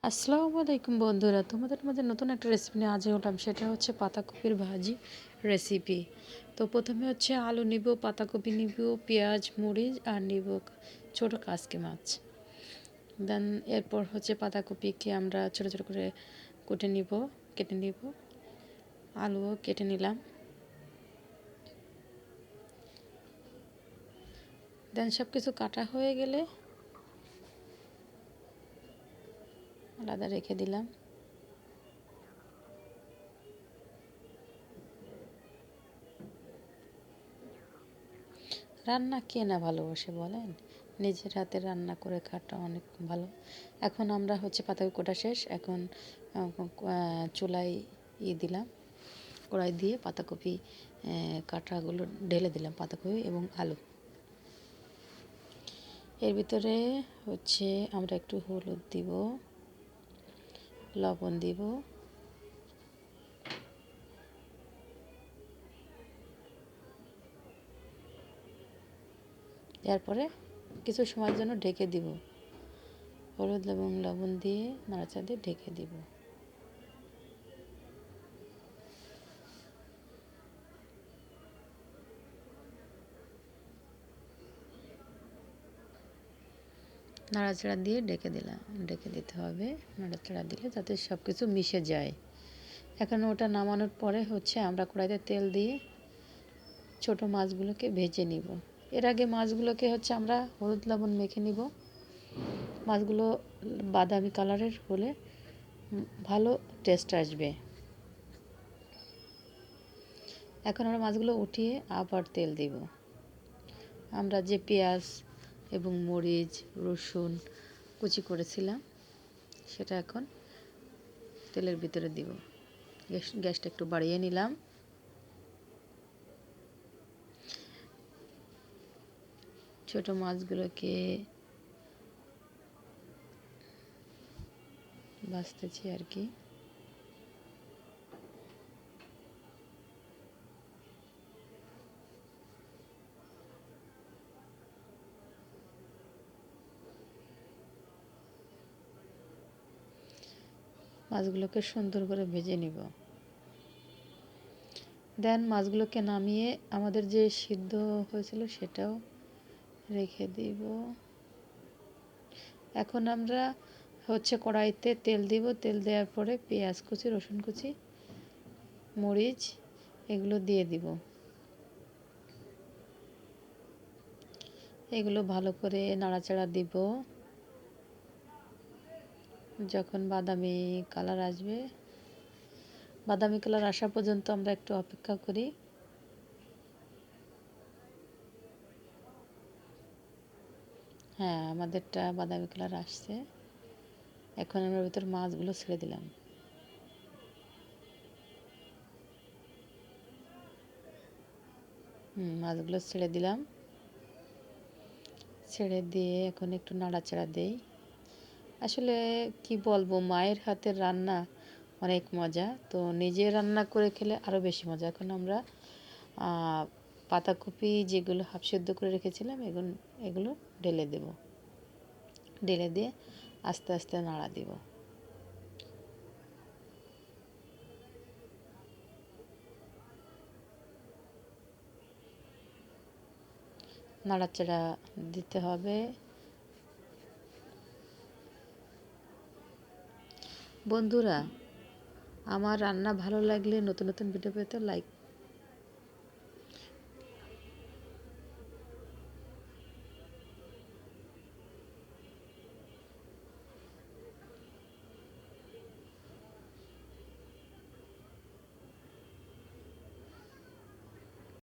আসসালামু আলাইকুম বন্ধুরা, তোমাদের মধ্যে নতুন একটা রেসিপি নিয়ে হাজির হলাম। সেটা হচ্ছে পাতাকপির ভাজি রেসিপি। তো প্রথমে হচ্ছে আলু নিব, পাতাকপি নিব, পেঁয়াজ, মরিচ আর নিব ছোটো কাসকি মাছ। দেন এরপর হচ্ছে পাতাকপিকে আমরা ছোটো ছোটো করে কেটে নিব। আলুও কেটে নিলাম। দেন সব কিছু কাটা হয়ে গেলে আলাদা রেখে দিলাম। রান্না কে না ভালোবাসে বলেন? নিজের হাতে রান্না করে খাওয়াটা অনেক ভালো। এখন আমরা হচ্ছে পাতাকপি কোটা শেষ। এখন চুলায় দিলাম, কড়াই দিয়ে পাতাকপি কাটাগুলো ঢেলে দিলাম, পাতাকপি এবং আলু। এর ভিতরে হচ্ছে আমরা একটু হলুদ দিব, লবণ দিব, এরপরে কিছু সময়ের জন্য ঢেকে দিব। হলুদ এবং লবণ দিয়ে নাড়াচাড়া দিয়ে ঢেকে দিব। নাড়াচাড়া দিয়ে ঢেকে দিতে হবে। নাড়াচাড়া দিলে যাতে সব কিছু মিশে যায়। এখন ওটা নামানোর পরে হচ্ছে আমরা কড়াইতে তেল দিয়ে ছোট মাছগুলোকে ভেজে নিব। এর আগে মাছগুলোকে হচ্ছে আমরা হলুদ লবণ মেখে নিব। মাছগুলো বাদামি কালারের হলে ভালো টেস্ট আসবে। এখন আমরা মাছগুলো উঠিয়ে আবার তেল দিব। আমরা যে পেঁয়াজ এবং মরিচ, রসুন কুচি করেছিলাম সেটা এখন তেলের ভিতরে দিব। গ্যাসটা একটু বাড়িয়ে নিলাম। ছোট মাছগুলোকে ভাজতেছি আর কি। মাছগুলোকে সুন্দর করে ভেজে নিব। দেন মাছগুলোকে নামিয়ে আমাদের যে সিদ্ধ হয়েছিল সেটাও রেখে দিব। এখন আমরা হচ্ছে কড়াইতে তেল দিব। তেল দেওয়ার পরে পেঁয়াজ কুচি, রসুন কুচি, মরিচ এগুলো দিয়ে দিব। এগুলো ভালো করে নাড়াচাড়া দিব। যখন বাদামি কালার আসবে, বাদামি কালার আসা পর্যন্ত আমরা একটু অপেক্ষা করি। হ্যাঁ, আমাদেরটা বাদামি কালার আসছে। এখন আমরা ভিতর মাছগুলো ছেড়ে দিলাম। মাছগুলো ছেড়ে দিলাম। ছেড়ে দিয়ে এখন একটু নাড়াচাড়া দেই। আসলে কি বলবো, মায়ের হাতের রান্না অনেক মজা। তো নিজে রান্না করে খেলে আরও বেশি মজা। এখন আমরা পাতাকপি যেগুলো হাফ সেদ্ধ করে রেখেছিলাম এগুলো ঢেলে দেব। ঢেলে দিয়ে আস্তে আস্তে নাড়া দিব। নাড়াচাড়া দিতে হবে। বন্ধুরা, আমার রান্না ভালো লাগলে নতুন নতুন ভিডিও পেতে লাইক